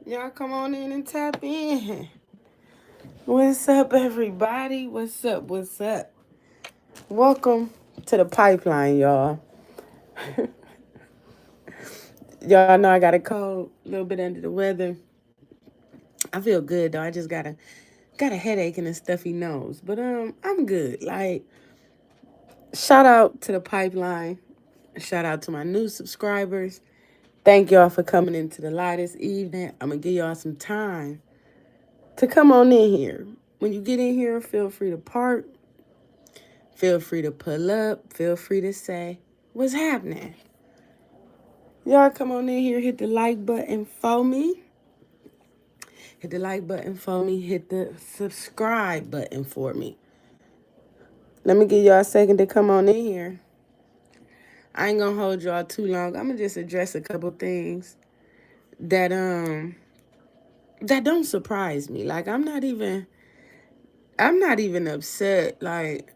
Y'all come on in and tap in. What's up, everybody? What's up? What's up? Welcome to the pipeline, y'all. Y'all know I got a cold, a little bit under the weather. I feel good though. I just got a headache and a stuffy nose, but I'm good. Like, shout out to the pipeline. Shout out to my new subscribers. Thank y'all for coming into the light this evening. I'm gonna give y'all some time to come on in here. When you get in here, feel free to park. Feel free to pull up. Feel free to say what's happening. Y'all come on in here, hit the like button for me. Hit the like button for me. Hit the subscribe button for me. Let me give y'all a second to come on in here. I ain't gonna hold y'all too long. I'm gonna just address a couple things that that don't surprise me. Like I'm not even upset. Like,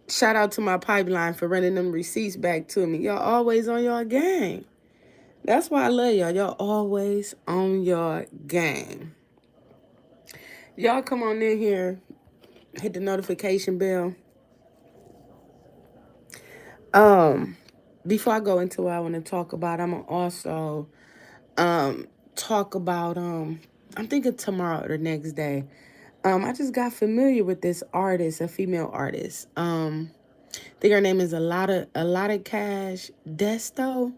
shout out to my pipeline for running them receipts back to me. Y'all always on y'all game. That's why I love y'all. Y'all always on your game. Y'all come on in here, hit the notification bell. Um, Before I go into what I want to talk about, I'm gonna also talk about I'm thinking tomorrow or the next day. I just got familiar with this artist, a female artist. I think her name is a lot of Cash Desto.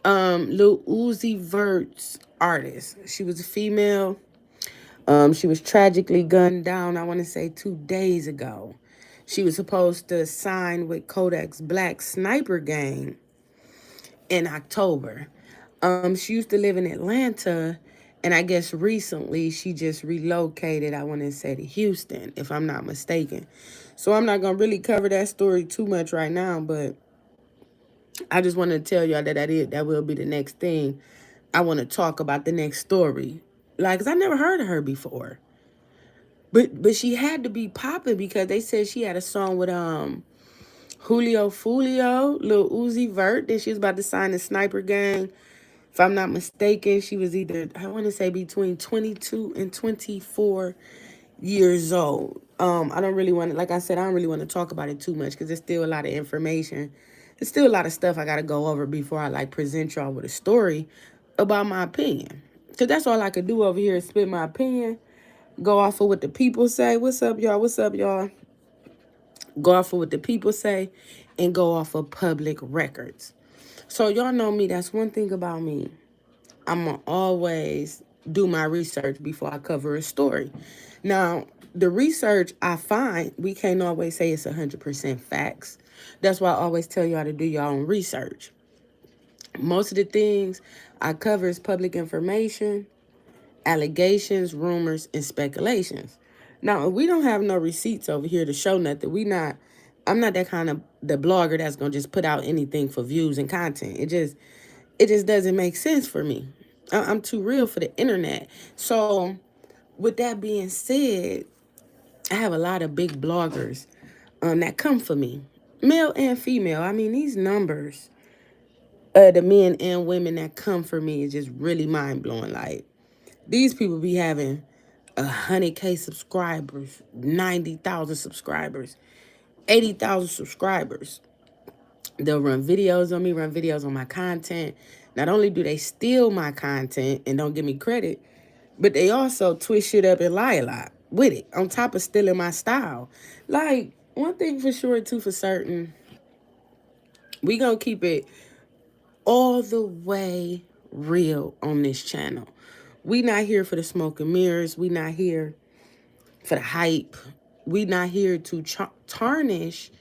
Lil Uzi Vert's artist. She was a female. She was tragically gunned down, I want to say 2 days ago. She was supposed to sign with Kodak's Black Sniper Gang in October. She used to live in Atlanta, and I guess recently she just relocated, I want to say, to Houston, if I'm not mistaken. So I'm not going to really cover that story too much right now, but I just want to tell y'all that will be the next thing. I want to talk about the next story. Like, 'cause I never heard of her before. But she had to be popping because they said she had a song with Julio Fulio, Lil Uzi Vert. Then she was about to sign the Sniper Gang. If I'm not mistaken, she was either, I want to say, between 22 and 24 years old. I don't really want to, like I said, I don't really want to talk about it too much because there's still a lot of information. There's still a lot of stuff I got to go over before I like present y'all with a story about my opinion. Because that's all I could do over here is spit my opinion, go off of what the people say. What's up, y'all? What's up, y'all? Go off of what the people say and go off of public records. So y'all know me. That's one thing about me. I'm going to always do my research before I cover a story. Now, the research I find, we can't always say it's 100% facts. That's why I always tell y'all to do your own research. Most of the things I cover is public information, allegations, rumors, and speculations. Now, we don't have no receipts over here to show nothing. I'm not that kind of the blogger that's gonna just put out anything for views and content. It just doesn't make sense for me. I'm too real for the internet. So, with that being said, I have a lot of big bloggers that come for me, male and female. I mean, these numbers, the men and women that come for me is just really mind blowing. Like, these people be having 100K subscribers, 90,000 subscribers, 80,000 subscribers. They'll run videos on me, run videos on my content. Not only do they steal my content and don't give me credit, but they also twist shit up and lie a lot with it, on top of stealing my style. Like, one thing for sure, two for certain, we gonna keep it all the way real on this channel. We not here for the smoke and mirrors. We not here for the hype. We not here to tarnish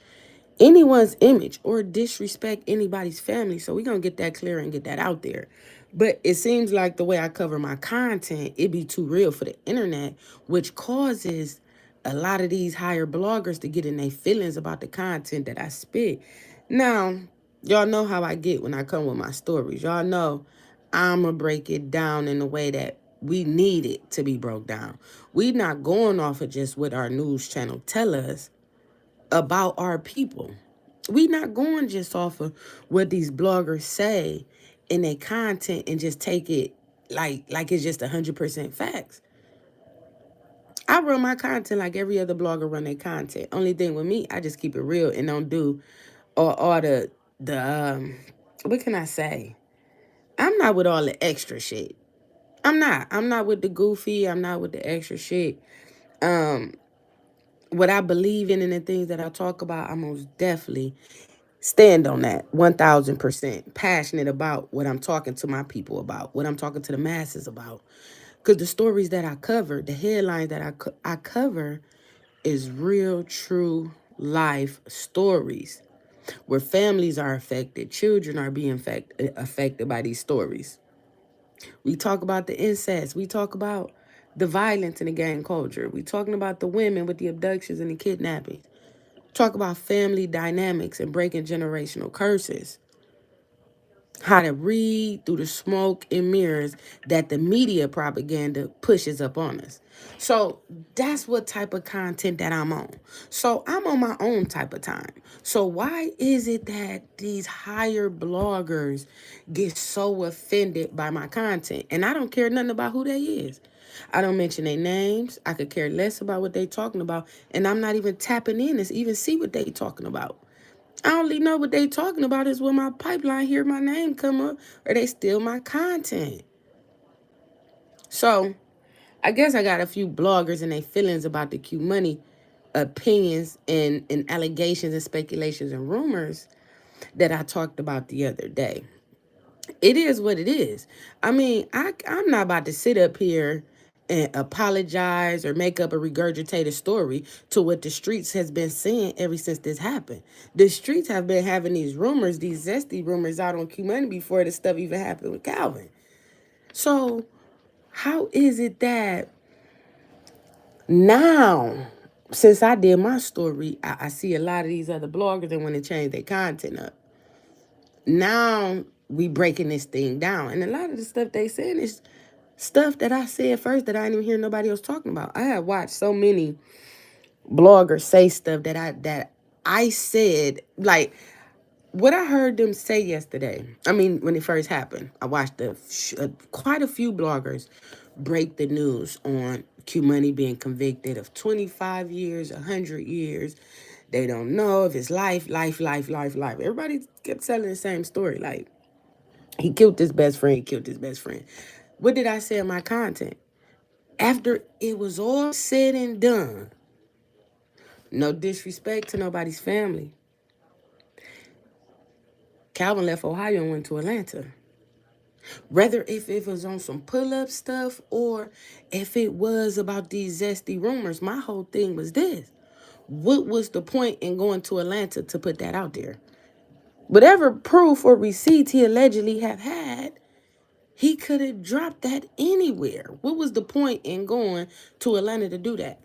anyone's image or disrespect anybody's family. So we gonna get that clear and get that out there. But it seems like the way I cover my content, it be too real for the internet, which causes a lot of these higher bloggers to get in their feelings about the content that I spit. Now, y'all know how I get when I come with my stories. Y'all know I'ma break it down in a way that we need it to be broke down. We not going off of just what our news channel tell us about our people. We not going just off of what these bloggers say in their content and just take it like it's just 100% facts. I run my content like every other blogger run their content. Only thing with me, I just keep it real and don't do all the what can I say? I'm not with all the extra shit. I'm not. I'm not with the goofy. I'm not with the extra shit. Um, what I believe in and the things that I talk about, I most definitely stand on that 1000%. Passionate about what I'm talking to my people about, what I'm talking to the masses about. Because the stories that I cover, the headlines that I cover is real, true life stories where families are affected, children are being affected by these stories. We talk about the incest. We talk about the violence in the gang culture. We talking about the women with the abductions and the kidnappings. Talk about family dynamics and breaking generational curses. How to read through the smoke and mirrors that the media propaganda pushes up on us. So that's what type of content that I'm on. So I'm on my own type of time. So why is it that these higher bloggers get so offended by my content? And I don't care nothing about who they is. I don't mention their names. I could care less about what they talking about. And I'm not even tapping in to even see what they talking about. I only know what they talking about is when my pipeline hear my name come up or they steal my content. So I guess I got a few bloggers and their feelings about the Q money opinions and allegations and speculations and rumors that I talked about the other day. It is what it is. I mean, I'm not about to sit up here and apologize or make up a regurgitated story to what the streets has been saying ever since this happened. The streets have been having these rumors, these zesty rumors out on Q Money before this stuff even happened with Calvin. So how is it that now, since I did my story, I see a lot of these other bloggers that want to change their content up. Now we breaking this thing down. And a lot of the stuff they saying is stuff that I said first that I didn't even hear nobody else talking about. I have watched so many bloggers say stuff that I said, like what I heard them say yesterday. I mean, when it first happened, I watched quite a few bloggers break the news on Q Money being convicted of 25 years, 100 years. They don't know if it's life, life, life, life, life. Everybody kept telling the same story. Like, he killed his best friend, he killed his best friend. What did I say in my content? After it was all said and done, no disrespect to nobody's family, Calvin left Ohio and went to Atlanta. Whether if it was on some pull-up stuff or if it was about these zesty rumors, my whole thing was this. What was the point in going to Atlanta to put that out there? Whatever proof or receipts he allegedly have had, he could have dropped that anywhere. What was the point in going to Atlanta to do that?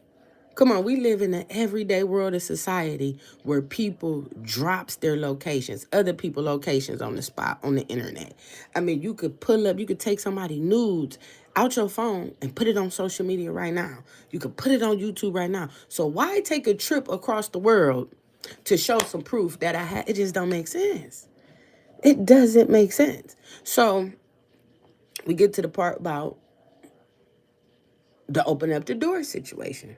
Come on, we live in an everyday world of society where people drops their locations, other people locations on the spot on the internet. I mean, you could pull up, you could take somebody nudes out your phone and put it on social media right now. You could put it on YouTube right now. So why take a trip across the world to show some proof that I had? It just don't make sense. It doesn't make sense. So we get to the part about the open up the door situation.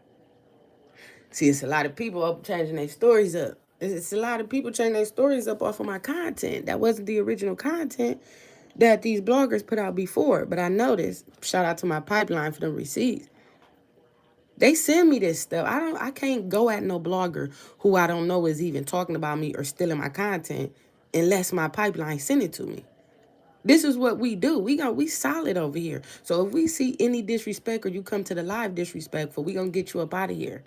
See, it's a lot of people up changing their stories up. It's a lot of people changing their stories up off of my content. That wasn't the original content that these bloggers put out before. But I noticed, shout out to my pipeline for the receipts. They send me this stuff. I can't go at no blogger who I don't know is even talking about me or stealing my content unless my pipeline send it to me. This is what we do. We solid over here. So if we see any disrespect or you come to the live disrespectful, we gonna get you up out of here.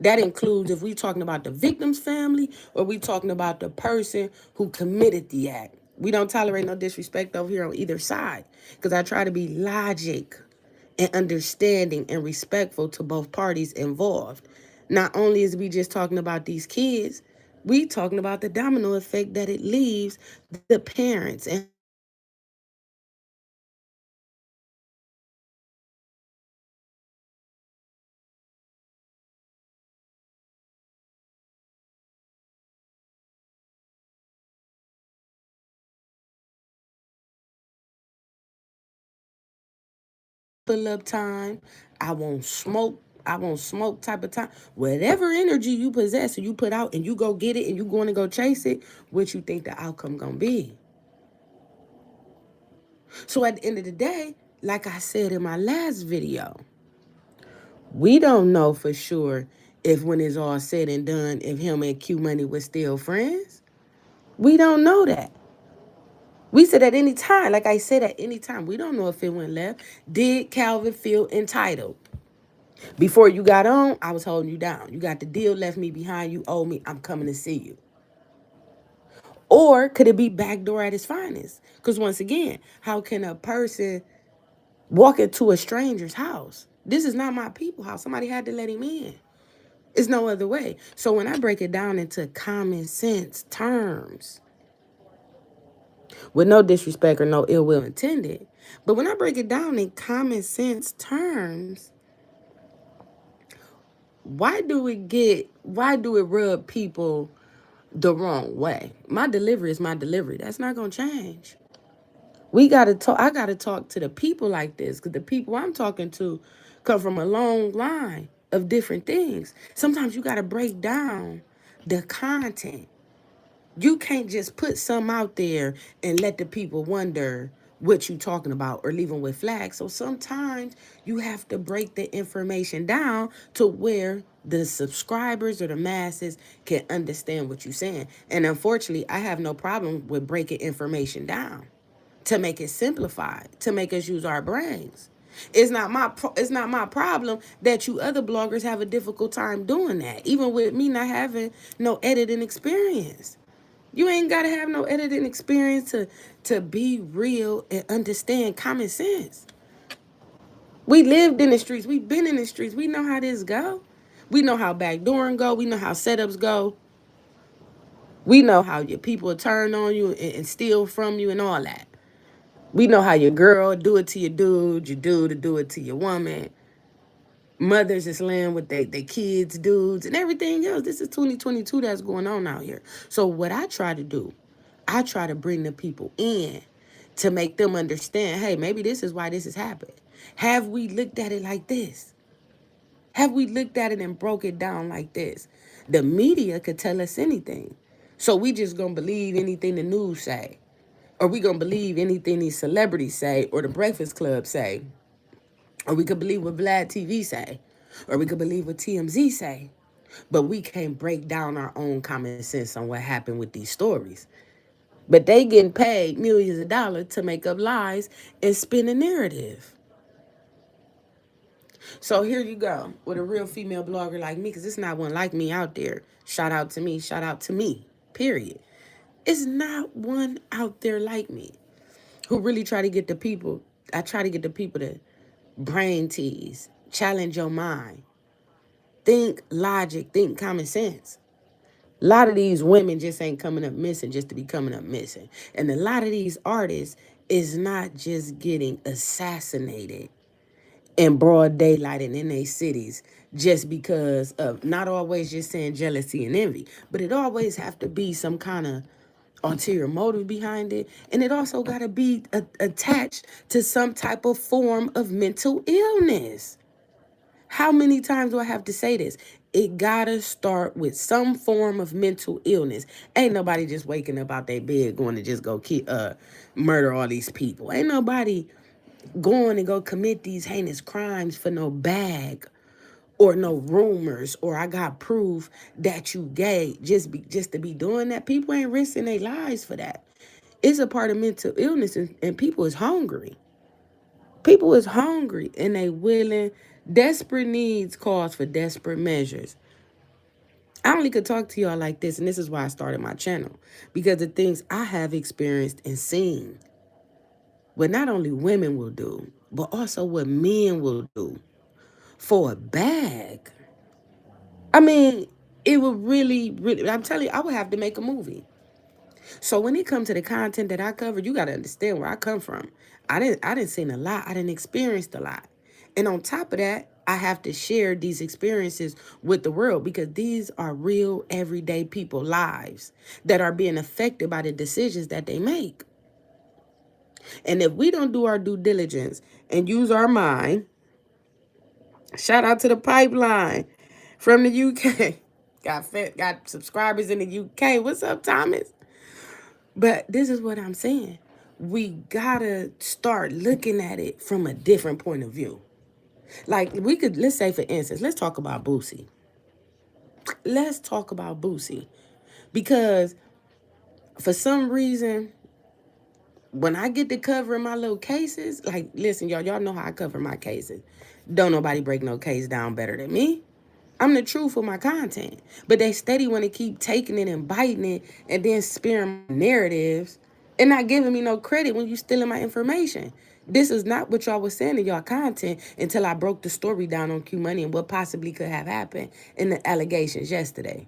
That includes if we talking about the victim's family or we talking about the person who committed the act. We don't tolerate no disrespect over here on either side because I try to be logic and understanding and respectful to both parties involved. Not only is we just talking about these kids, we talking about the domino effect that it leaves the parents and how they feel about their children and how they feel about their parents and how they feel about their children being abused and neglected and abandoned and abused and neglected and abandoned. So pull up time. I won't smoke. I won't smoke type of time. Whatever energy you possess and you put out and you go get it and you going to go chase it, what you think the outcome gonna be. So at the end of the day, like I said in my last video, we don't know for sure if when it's all said and done, if him and Q Money was still friends. We don't know that. We said at any time, like I said at any time, we don't know if it went left. Did Calvin feel entitled? Before you got on, I was holding you down. You got the deal, left me behind, you owe me, I'm coming to see you. Or could it be backdoor at its finest? Because once again, how can a person walk into a stranger's house? This is not my people house. Somebody had to let him in. It's no other way. So when I break it down into common sense terms, with no disrespect or no ill will intended, but when I break it down in common sense terms, why do it rub people the wrong way? My delivery is my delivery. That's not gonna change. We gotta talk. I gotta talk to the people like this because the people I'm talking to come from a long line of different things. Sometimes you gotta break down the content. You can't just put some out there and let the people wonder what you talking about or leave them with flags. So sometimes you have to break the information down to where the subscribers or the masses can understand what you're saying. And unfortunately, I have no problem with breaking information down to make it simplified, to make us use our brains. It's not my problem that you other bloggers have a difficult time doing that, even with me not having no editing experience. You ain't gotta have no editing experience to be real and understand common sense. We lived in the streets. We've been in the streets. We know how this go. We know how backdooring go. We know how setups go. We know how your people turn on you and steal from you and all that. We know how your girl do it to your dude, your dude to do it to your woman. Mothers is laying with their kids, dudes, and everything else. This is 2022 that's going on out here. So what I try to do, I try to bring the people in to make them understand, hey, maybe this is why this is happening. Have we looked at it like this? Have we looked at it and broke it down like this? The media could tell us anything. So we just gonna believe anything the news say. Or we gonna believe anything these celebrities say or the Breakfast Club say. Or we could believe what Vlad TV say. Or we could believe what TMZ say. But we can't break down our own common sense on what happened with these stories. But they getting paid millions of dollars to make up lies and spin a narrative. So here you go with a real female blogger like me, because it's not one like me out there. Shout out to me, period. It's not one out there like me who really try to get the people. I try to get the people to brain tease, challenge your mind, think logic, think common sense. A lot of these women just ain't coming up missing just to be coming up missing. And a lot of these artists is not just getting assassinated in broad daylight and in their cities just because of, not always just saying jealousy and envy, but it always have to be some kind of ulterior motive behind it. And it also got to be attached to some type of form of mental illness. How many times do I have to say this? It gotta start with some form of mental illness. Ain't nobody just waking up out their bed going to just go murder all these people. Ain't nobody going to go commit these heinous crimes for no bag or no rumors or I got proof that you gay just to be doing that. People ain't risking their lives for that. It's a part of mental illness, and people is hungry. People is hungry and they willing. Desperate needs calls for desperate measures. I only could talk to y'all like this, and this is why I started my channel, because the things I have experienced and seen, what not only women will do, but also what men will do for a bag. I mean, it would really, I'm telling you, I would have to make a movie. So when it comes to the content that I cover, you got to understand where I come from. I didn't see a lot. I didn't experience a lot. And on top of that, I have to share these experiences with the world because these are real everyday people lives that are being affected by the decisions that they make. And if we don't do our due diligence and use our mind, shout out to the pipeline from the UK. Got subscribers in the UK. What's up, Thomas? But this is what I'm saying. We gotta start looking at it from a different point of view. Like let's say for instance, let's talk about Boosie. Let's talk about Boosie. Because for some reason, when I get to covering my little cases, like listen, y'all know how I cover my cases. Don't nobody break no case down better than me. I'm the truth of my content. But they steady want to keep taking it and biting it and then spearing my narratives and not giving me no credit when you stealing my information. This is not what y'all was saying in y'all content until I broke the story down on Q Money and what possibly could have happened in the allegations yesterday.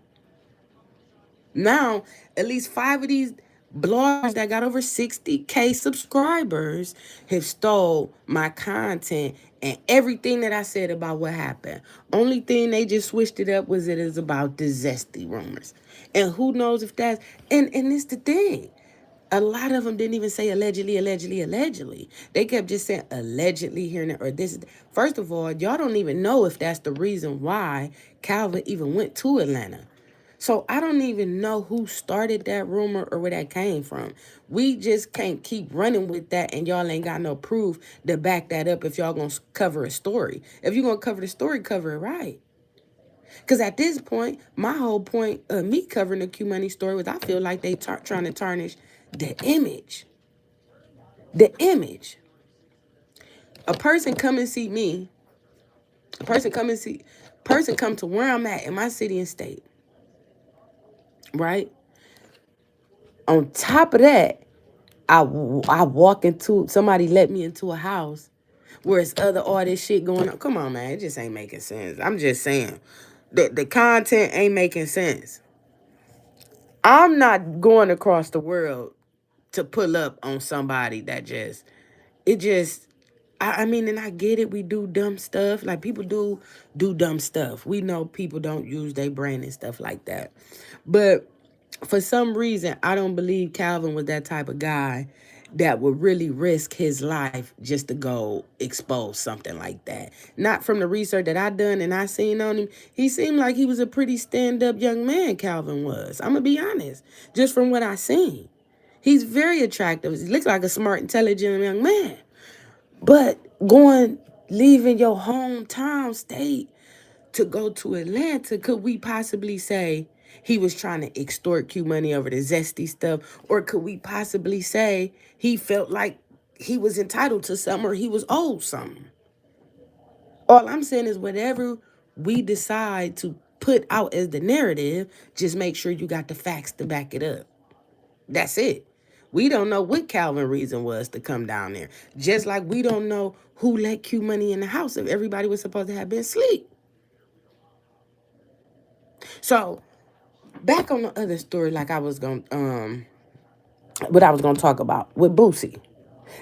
Now, at least 5 of these bloggers that got over 60K subscribers have stole my content and everything that I said about what happened. Only thing they just switched it up was it is about the zesty rumors. And who knows if that's and it's the thing. A lot of them didn't even say allegedly, allegedly, allegedly. They kept just saying allegedly here and there, or this. First of all, y'all don't even know if that's the reason why Calvin even went to Atlanta. So I don't even know who started that rumor or where that came from. We just can't keep running with that and y'all ain't got no proof to back that up if y'all gonna cover a story. If you're gonna cover the story, cover it right. Because at this point, my whole point of me covering the Q Money story was I feel like they trying to tarnish the image. The image. A person come and see me. Person come to where I'm at in my city and state. Right? On top of that, I walk into, somebody let me into a house where it's all this shit going on. Come on, man. It just ain't making sense. I'm just saying. The content ain't making sense. I'm not going across the world to pull up on somebody that I mean, and I get it. We do dumb stuff. Like, people do dumb stuff. We know people don't use their brain and stuff like that. But for some reason, I don't believe Calvin was that type of guy that would really risk his life just to go expose something like that. Not from the research that I done and I seen on him. He seemed like he was a pretty stand-up young man, Calvin was. I'm going to be honest. Just from what I seen. He's very attractive. He looks like a smart, intelligent young man. But leaving your hometown state to go to Atlanta, could we possibly say he was trying to extort Q Money over the zesty stuff? Or could we possibly say he felt like he was entitled to something or he was owed something? All I'm saying is whatever we decide to put out as the narrative, just make sure you got the facts to back it up. That's it. We don't know what Calvin's reason was to come down there. Just like we don't know who let Q Money in the house if everybody was supposed to have been asleep. So, back on the other story, like I was going what I was gonna talk about with Boosie.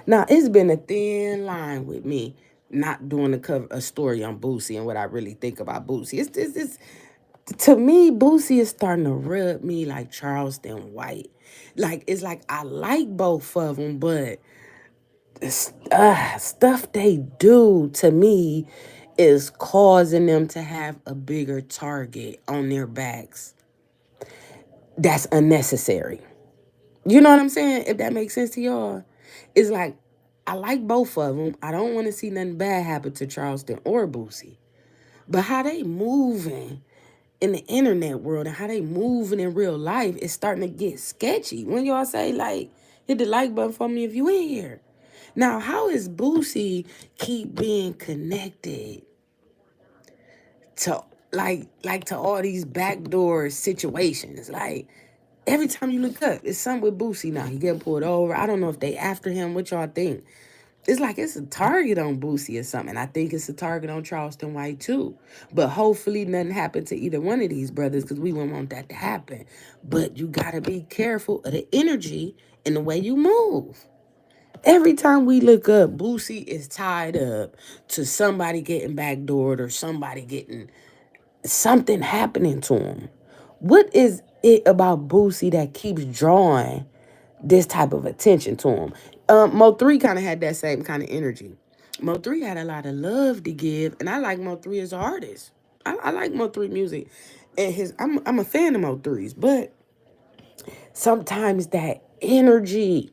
Now, it's been a thin line with me not doing a story on Boosie and what I really think about Boosie. It's to me, Boosie is starting to rub me like Charleston White. Like, it's like I like both of them, but stuff they do to me is causing them to have a bigger target on their backs. That's unnecessary. You know what I'm saying? If that makes sense to y'all. It's like, I like both of them. I don't want to see nothing bad happen to Charleston or Boosie. But how they moving in the internet world and how they moving in real life is starting to get sketchy. When y'all say, like, hit the like button for me if you in here. Now, how is Boosie keep being connected to to all these backdoor situations? Like, every time you look up, it's something with Boosie now. He getting pulled over. I don't know if they after him. What y'all think? It's like it's a target on Boosie or something. I think it's a target on Charleston White too. But hopefully nothing happened to either one of these brothers because we wouldn't want that to happen. But you got to be careful of the energy and the way you move. Every time we look up, Boosie is tied up to somebody getting backdoored or somebody getting something happening to him. What is it about Boosie that keeps drawing this type of attention to him. Mo3 kind of had that same kind of energy. Mo3 had a lot of love to give, and I like Mo3 as an artist. I like Mo3 music, and I'm a fan of Mo3's, but sometimes that energy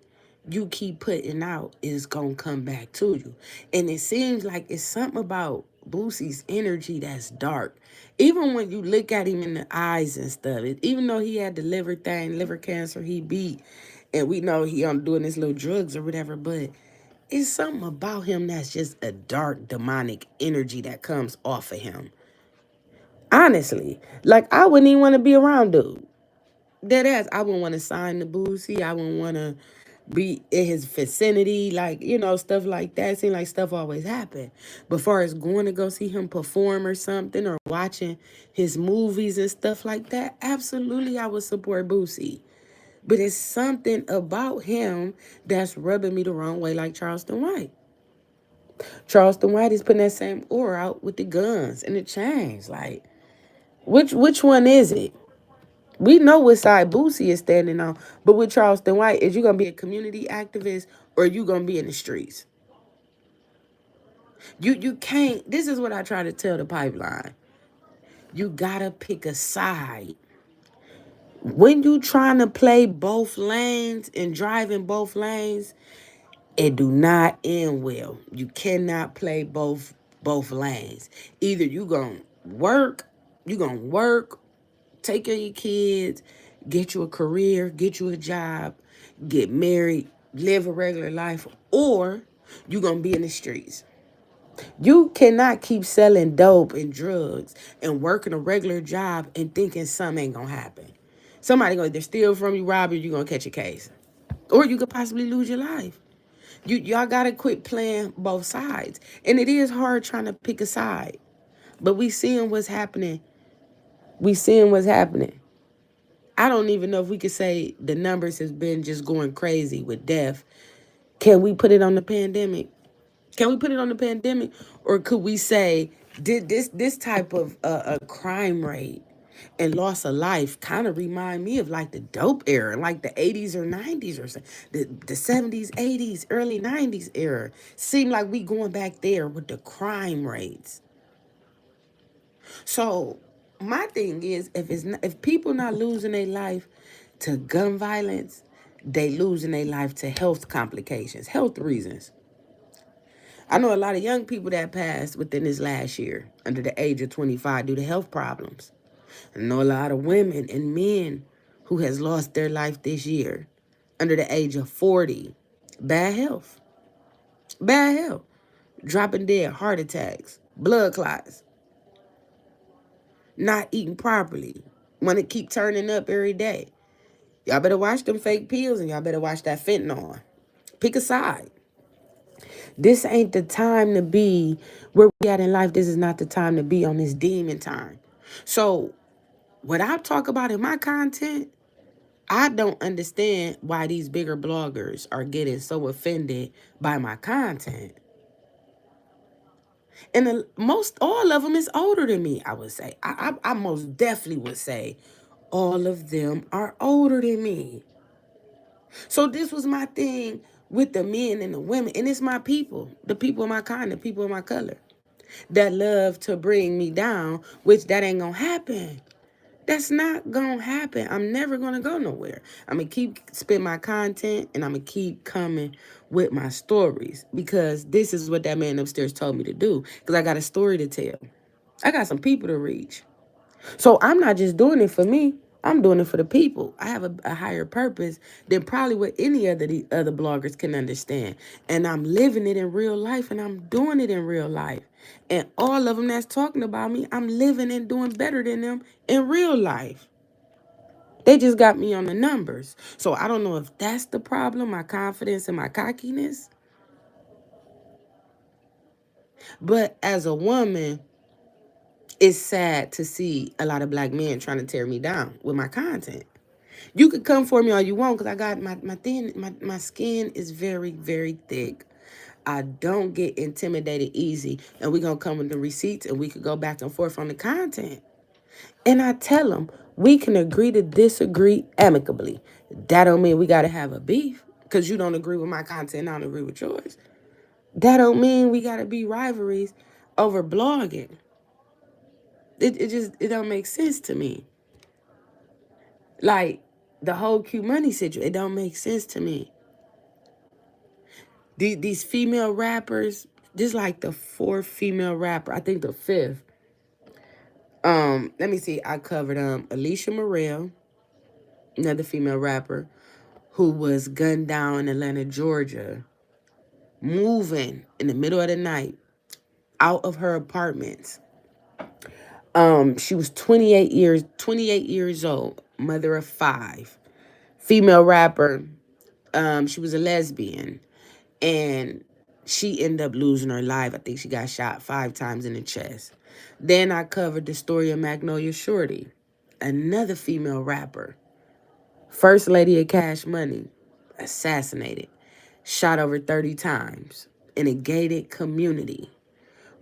you keep putting out is gonna come back to you. And it seems like it's something about Boosie's energy that's dark. Even when you look at him in the eyes and stuff, even though he had the liver cancer, he beat, and we know he on doing his little drugs or whatever, but it's something about him that's just a dark, demonic energy that comes off of him. Honestly, like I wouldn't even want to be around dude. Dead ass, I wouldn't want to sign the Boosie. I wouldn't want to be in his vicinity, like, stuff like that. It seemed like stuff always happened. But far as going to go see him perform or something, or watching his movies and stuff like that, absolutely I would support Boosie. But it's something about him that's rubbing me the wrong way, like Charleston White. Charleston White is putting that same aura out with the guns and the chains. Like, which one is it? We know what side Boosie is standing on, but with Charleston White, is you gonna be a community activist or you gonna be in the streets? You can't. This is what I try to tell the pipeline. You gotta pick a side. When you trying to play both lanes and drive in both lanes, it do not end well. You cannot play both lanes. Either you gonna work, take care of your kids, get you a career, get you a job, get married, live a regular life, or you gonna be in the streets. You cannot keep selling dope and drugs and working a regular job and thinking something ain't gonna happen. Somebody gonna either steal from you, rob you, you're gonna catch a case. Or you could possibly lose your life. Y'all gotta quit playing both sides. And it is hard trying to pick a side. But we seeing what's happening. We seeing what's happening. I don't even know if we could say the numbers has been just going crazy with death. Can we put it on the pandemic? Can we put it on the pandemic? Or could we say, did this type of a crime rate and loss of life kind of remind me of like the dope era, like the 80s or 90s or something, the 70s, 80s, early 90s era. Seem like we going back there with the crime rates. So my thing is, if people not losing their life to gun violence, they losing their life to health complications, health reasons. I know a lot of young people that passed within this last year under the age of 25 due to health problems. I know a lot of women and men who has lost their life this year under the age of 40. Bad health. Bad health. Dropping dead, heart attacks, blood clots, not eating properly, want to keep turning up every day. Y'all better watch them fake pills and y'all better watch that fentanyl. Pick a side. This ain't the time to be where we at in life. This is not the time to be on this demon time. So what I talk about in my content, I don't understand why these bigger bloggers are getting so offended by my content. And most all of them is older than me, I would say. I most definitely would say all of them are older than me. So this was my thing with the men and the women. And it's my people, the people of my kind, the people of my color, that love to bring me down, which that ain't gonna happen. That's not gonna happen. I'm never gonna go nowhere. I'm gonna keep spitting my content and I'm gonna keep coming with my stories because this is what that man upstairs told me to do because I got a story to tell. I got some people to reach. So I'm not just doing it for me. I'm doing it for the people. I have a higher purpose than probably what any of the other bloggers can understand. And I'm living it in real life and I'm doing it in real life. And all of them that's talking about me, I'm living and doing better than them in real life. They just got me on the numbers. So I don't know if that's the problem, my confidence and my cockiness. But as a woman, it's sad to see a lot of black men trying to tear me down with my content. You could come for me all you want because I got my skin is very, very thick. I don't get intimidated easy. And we're going to come with the receipts and we could go back and forth on the content. And I tell them, we can agree to disagree amicably. That don't mean we gotta have a beef because you don't agree with my content, I don't agree with yours. That don't mean we gotta be rivalries over blogging. It don't make sense to me. Like the whole Q Money situation, it don't make sense to me. These female rappers, this is like the fourth female rapper, I think the fifth. Let me see. I covered Alicia Morel, another female rapper, who was gunned down in Atlanta, Georgia, moving in the middle of the night out of her apartments. She was 28 years old, mother of five, female rapper. She was a lesbian, and she ended up losing her life. I think she got shot 5 times in the chest. Then I covered the story of Magnolia Shorty, another female rapper, first lady of Cash Money, assassinated, shot over 30 times in a gated community,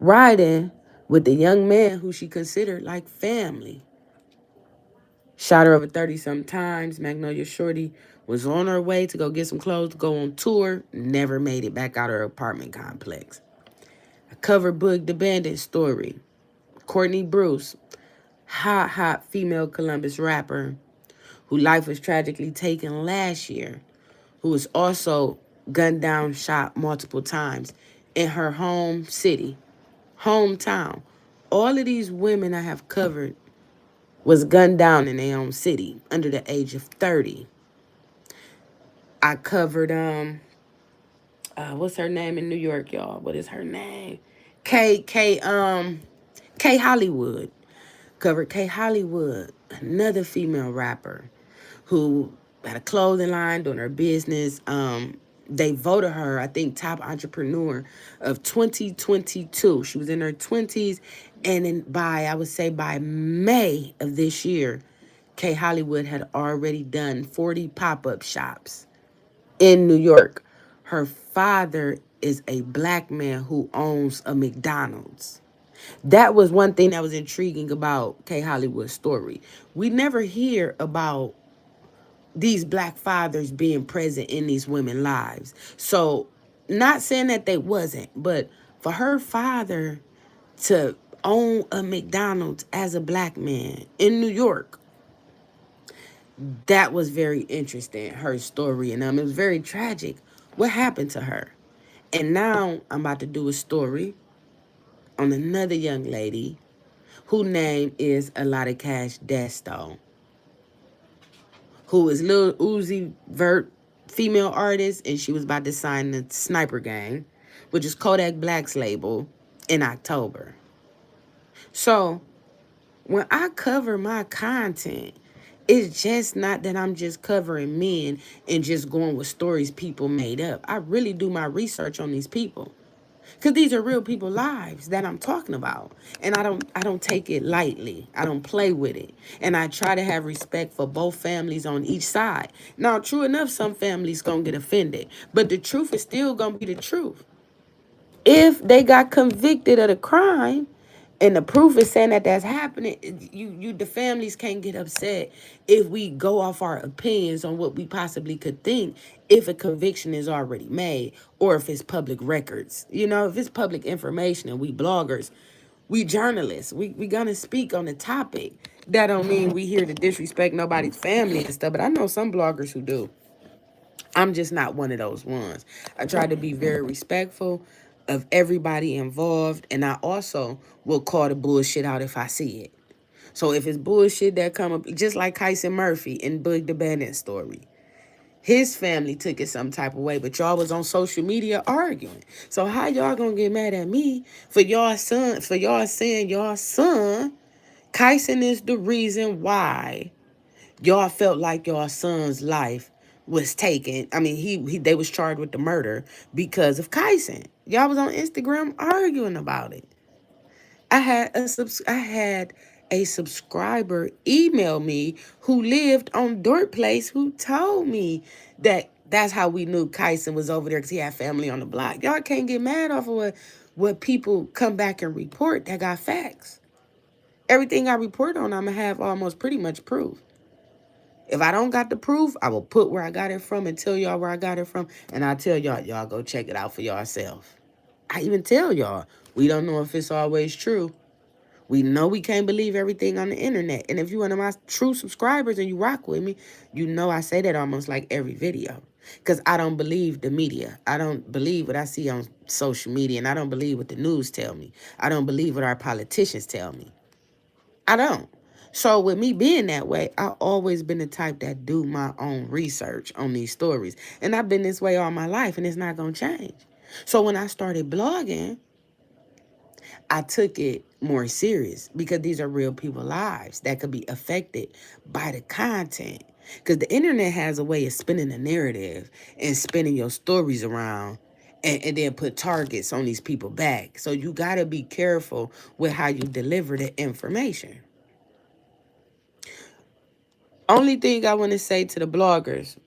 riding with the young man who she considered like family. Shot her over 30 some times. Magnolia Shorty was on her way to go get some clothes to go on tour, never made it back out of her apartment complex. I covered Boog the Bandit story. Courtney Bruce, hot female Columbus rapper whose life was tragically taken last year, who was also gunned down, shot multiple times in her home city, hometown. All of these women I have covered was gunned down in their own city under the age of 30. I covered what's her name in New York, y'all? What is her name? K Hollywood. Covered K Hollywood, another female rapper who had a clothing line doing her business. They voted her, I think, top entrepreneur of 2022. She was in her 20s, and I would say by May of this year, K Hollywood had already done 40 pop-up shops in New York. Her father is a black man who owns a McDonald's. That was one thing that was intriguing about K Hollywood's story. We never hear about these black fathers being present in these women's lives. So, not saying that they wasn't, but for her father to own a McDonald's as a black man in New York, that was very interesting, her story. And it was very tragic. What happened to her? And now I'm about to do a story on another young lady whose name is A Lot of Cash Desto, who is Lil Uzi Vert, female artist, and she was about to sign the Sniper Gang, which is Kodak Black's label, in October. So when I cover my content, it's just not that I'm just covering men and just going with stories people made up. I really do my research on these people. Because these are real people lives that I'm talking about. And I don't take it lightly. I don't play with it. And I try to have respect for both families on each side. Now, true enough, some families gonna get offended. But the truth is still gonna be the truth. If they got convicted of the crime and the proof is saying that that's happening, the families can't get upset if we go off our opinions on what we possibly could think if a conviction is already made or if it's public records. If it's public information and we bloggers, we journalists, we gonna speak on the topic. That don't mean we here to disrespect nobody's family and stuff, but I know some bloggers who do. I'm just not one of those ones. I try to be very respectful of everybody involved, and I also will call the bullshit out if I see it. So if it's bullshit that come up, just like Tyson Murphy in Boog the Bandit story, his family took it some type of way, but y'all was on social media arguing. So how y'all gonna get mad at me for y'all saying y'all son, Tyson is the reason why y'all felt like your son's life was taken. I mean, they was charged with the murder because of Kyson. Y'all was on Instagram arguing about it. I had a subscriber email me who lived on Dirt Place who told me that that's how we knew Kyson was over there because he had family on the block. Y'all can't get mad off of what people come back and report that got facts. Everything I report on, I'm gonna have almost pretty much proof. If I don't got the proof, I will put where I got it from and tell y'all where I got it from. And I tell y'all go check it out for yourself. I even tell y'all, we don't know if it's always true. We know we can't believe everything on the internet. And if you're one of my true subscribers and you rock with me, you know I say that almost like every video. Because I don't believe the media. I don't believe what I see on social media. And I don't believe what the news tell me. I don't believe what our politicians tell me. I don't. So with me being that way, I've always been the type that do my own research on these stories. And I've been this way all my life, and it's not going to change. So when I started blogging, I took it more serious because these are real people's lives that could be affected by the content. Because the internet has a way of spinning the narrative and spinning your stories around and then put targets on these people back. So you got to be careful with how you deliver the information. Only thing I want to say to the bloggers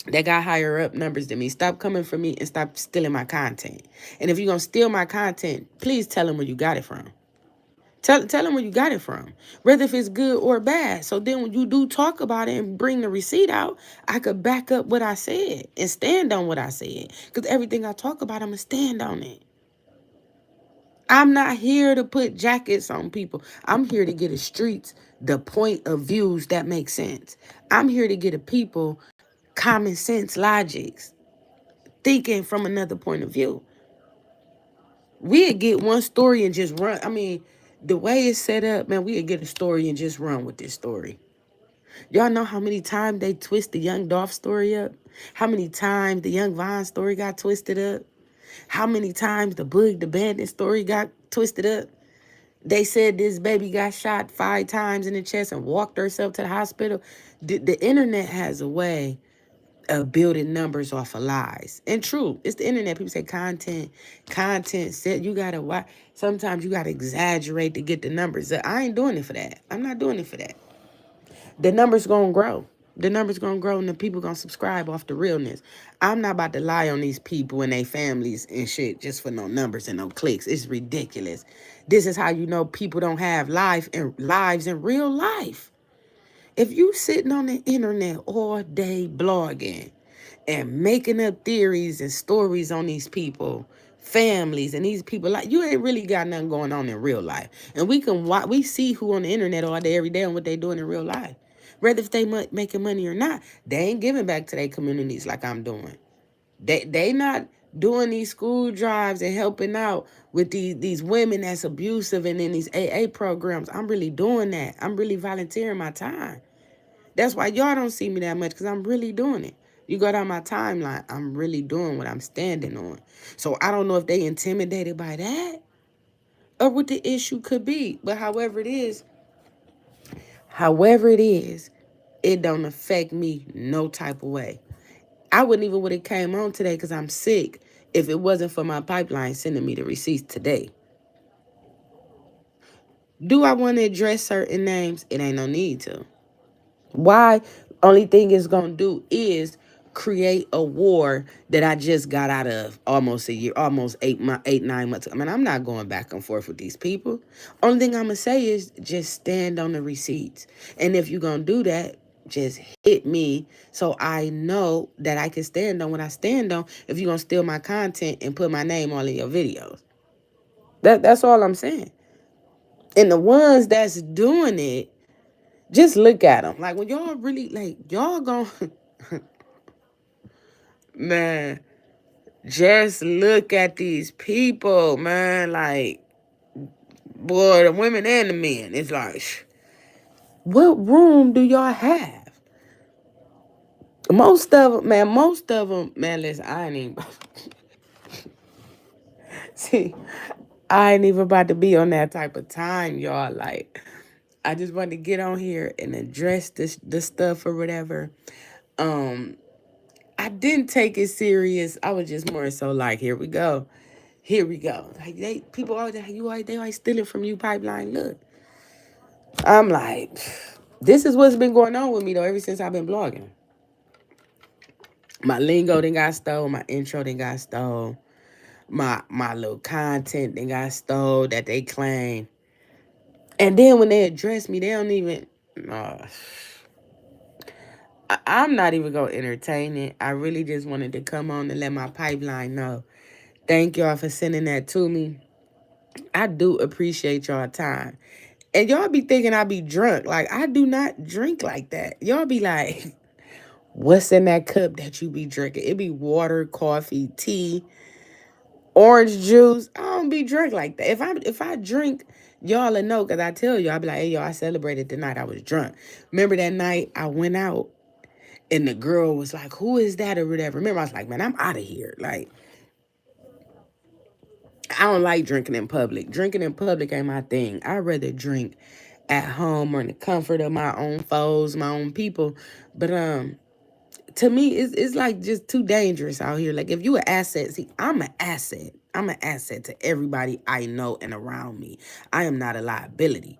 that got higher up numbers than me, stop coming for me and stop stealing my content. And if you're going to steal my content, please tell them where you got it from. Tell them where you got it from, whether if it's good or bad. So then when you do talk about it and bring the receipt out, I could back up what I said and stand on what I said. Because everything I talk about, I'm going to stand on it. I'm not here to put jackets on people. I'm here to get the streets the point of views that make sense. I'm here to get a people common sense logics, thinking from another point of view. We'd get one story and just run. I mean, the way it's set up, man, we'd get a story and just run with this story. Y'all know how many times they twist the Young Dolph story up? How many times the Young Vine story got twisted up? How many times the Boog the Bandit story got twisted up? They said this baby got shot 5 times in the chest and walked herself to the hospital. The internet has a way of building numbers off of lies. And true, it's the internet. People say content set. You gotta watch. Sometimes you gotta exaggerate to get the numbers. I ain't doing it for that. I'm not doing it for that. The numbers gonna grow. The numbers gonna grow and the people gonna subscribe off the realness. I'm not about to lie on these people and their families and shit just for no numbers and no clicks. It's ridiculous. This is how you know people don't have lives in real life. If you sitting on the internet all day blogging and making up theories and stories on these people, families, and these people, like, you ain't really got nothing going on in real life. And we see who on the internet all day, every day, and what they doing in real life. Whether if they making money or not, they ain't giving back to their communities like I'm doing. They not doing these school drives and helping out with these women that's abusive and in these AA programs. I'm really doing that. I'm really volunteering my time. That's why y'all don't see me that much, because I'm really doing it. You go down my timeline, I'm really doing what I'm standing on. So I don't know if they intimidated by that or what the issue could be. But however it is, it don't affect me no type of way. I wouldn't even would have came on today because I'm sick if it wasn't for my pipeline sending me the receipts today. Do I want to address certain names? It ain't no need to. Why? Only thing it's gonna do is create a war that I just got out of almost a year, almost 9 months. I mean, I'm not going back and forth with these people. Only thing I'm gonna say is just stand on the receipts. And if you're gonna do that, just hit me so I know that I can stand on what I stand on if you're gonna steal my content and put my name all in your videos. That's all I'm saying. And the ones that's doing it, just look at them. Like, when y'all really, like, y'all gon' man, just look at these people, man. Like, boy, the women and the men. It's like, what room do y'all have? Most of them, man, listen, I ain't even, see, I ain't even about to be on that type of time, y'all. Like, I just want to get on here and address this stuff or whatever. I didn't take it serious. I was just more so like, here we go. Here we go. Like, people always, they always stealing from you, pipeline. Look, I'm like, this is what's been going on with me though ever since I've been blogging. My lingo then got stole. My intro then got stole. My little content then got stole that they claim. And then when they address me, they don't even. I'm not even going to entertain it. I really just wanted to come on and let my pipeline know. Thank y'all for sending that to me. I do appreciate y'all time. And y'all be thinking I be drunk. Like, I do not drink like that. Y'all be like, what's in that cup that you be drinking? It be water, coffee, tea, orange juice. I don't be drunk like that. If I drink, y'all will know because I tell you, I be like, hey, y'all, I celebrated the night I was drunk. Remember that night I went out and the girl was like, who is that or whatever. Remember, I was like, man, I'm out of here. Like, I don't like drinking in public. Drinking in public ain't my thing. I'd rather drink at home or in the comfort of my own foes, my own people. But to me, it's like just too dangerous out here. Like if you an asset, see, I'm an asset. I'm an asset to everybody I know and around me. I am not a liability.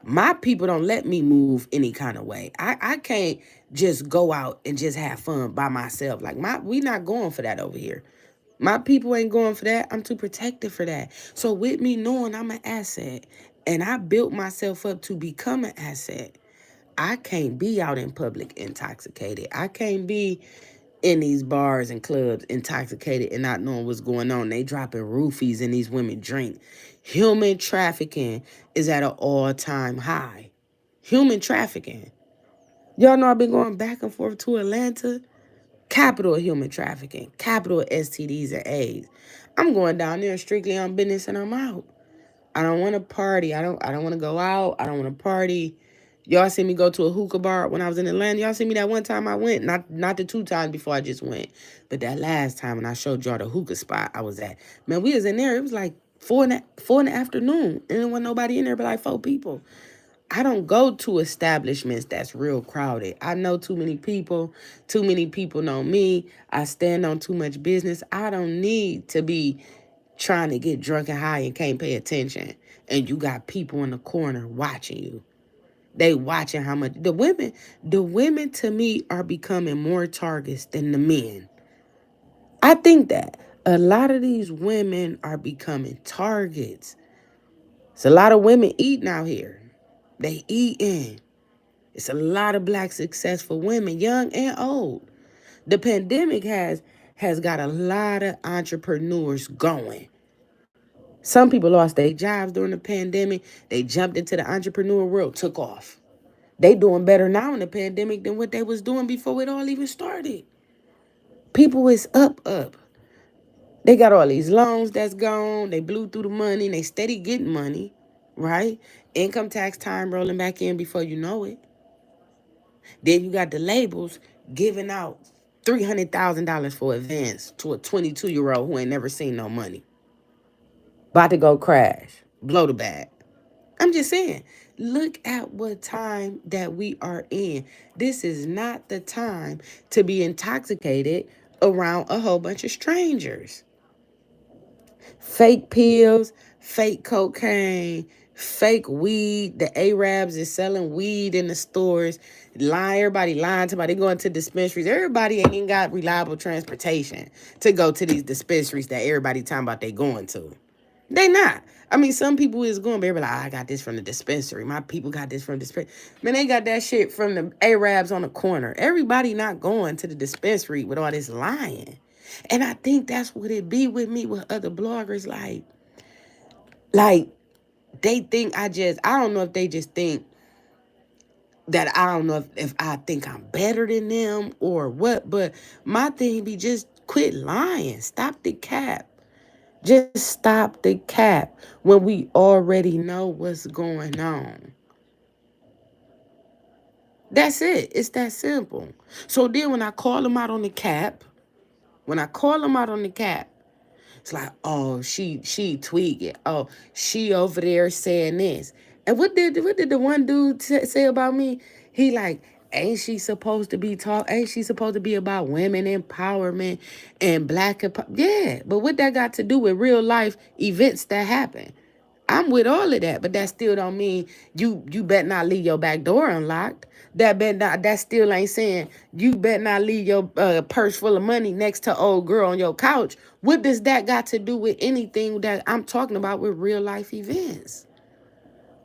My people don't let me move any kind of way. I can't just go out and just have fun by myself. Like we not going for that over here. My people ain't going for that. I'm too protected for that. So with me knowing I'm an asset and I built myself up to become an asset, I can't be out in public intoxicated. I can't be in these bars and clubs intoxicated and not knowing what's going on. They dropping roofies and these women drink. Human trafficking is at an all-time high. Human trafficking. Y'all know I've been going back and forth to Atlanta. Capital of human trafficking. Capital of STDs and AIDS. I'm going down there strictly on business and I'm out. I don't want to party. I don't want to go out. I don't want to party. Y'all see me go to a hookah bar when I was in Atlanta. Y'all see me that one time I went. Not the two times before I just went. But that last time when I showed y'all the hookah spot I was at. Man, we was in there. It was like 4 in the afternoon. And there wasn't nobody in there but like 4 people. I don't go to establishments that's real crowded. I know too many people. Too many people know me. I stand on too much business. I don't need to be trying to get drunk and high and can't pay attention. And you got people in the corner watching you. They watching how much the women to me are becoming more targets than the men. I think that a lot of these women are becoming targets. It's a lot of women eating out here. They eating. It's a lot of black successful women, young and old. The pandemic has got a lot of entrepreneurs going. Some people lost their jobs during the pandemic. They jumped into the entrepreneur world, took off. They doing better now in the pandemic than what they was doing before it all even started. People is up. They got all these loans that's gone. They blew through the money. They steady getting money, right? Income tax time rolling back in before you know it. Then you got the labels giving out $300,000 for advance to a 22-year-old who ain't never seen no money. About to go crash, blow the bag. I'm just saying, look at what time that we are in. This is not the time to be intoxicated around a whole bunch of strangers. Fake pills, fake cocaine, fake weed. The Arabs is selling weed in the stores. Everybody lying to somebody going to dispensaries. Everybody ain't even got reliable transportation to go to these dispensaries that everybody talking about they going to. They not. I mean, some people is going, but everybody like, I got this from the dispensary. My people got this from the dispensary. Man, they got that shit from the Arabs on the corner. Everybody not going to the dispensary with all this lying. And I think that's what it be with me with other bloggers. Like they think I don't know if they just think that I don't know if I think I'm better than them or what, but my thing be just quit lying. Stop the cap. Just stop the cap when we already know what's going on. That's it. It's that simple. So then when I call them out on the cap, when I call them out on the cap, it's like, oh, she tweaking. Oh, she over there saying this. And what did the one dude say about me? He like, ain't she supposed to be Ain't she supposed to be about women empowerment and Yeah, but what that got to do with real life events that happen? I'm with all of that, but that still don't mean you better not leave your back door unlocked. That still ain't saying you better not leave your purse full of money next to old girl on your couch. What does that got to do with anything that I'm talking about with real life events?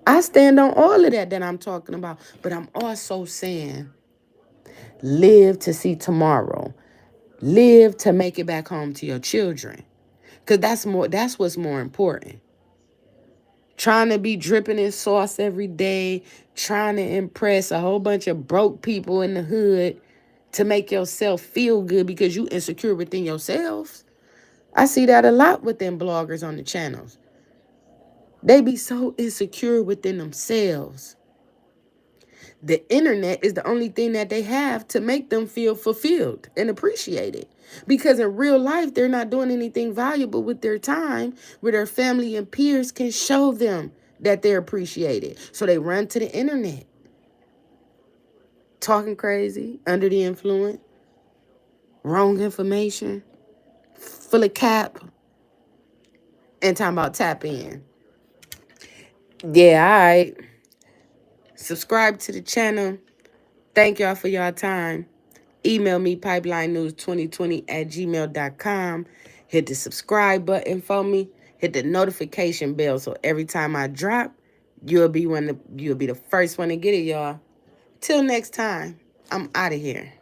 I stand on all of that I'm talking about, but I'm also saying Live to see tomorrow. Live to make it back home to your children. Because that's what's more important. Trying to be dripping in sauce every day, trying to impress a whole bunch of broke people in the hood to make yourself feel good because you insecure within yourselves. I see that a lot within bloggers on the channels. They be so insecure within themselves. The internet is the only thing that they have to make them feel fulfilled and appreciated. Because in real life, they're not doing anything valuable with their time where their family and peers can show them that they're appreciated. So they run to the internet, talking crazy, under the influence, wrong information, full of cap, and talking about tap in. Yeah, all right. Subscribe to the channel. Thank y'all for your time. Email me pipelinenews2020@gmail.com. Hit the subscribe button for me. Hit the notification bell so every time I drop, you'll be the first one to get it, y'all. Till next time, I'm out of here.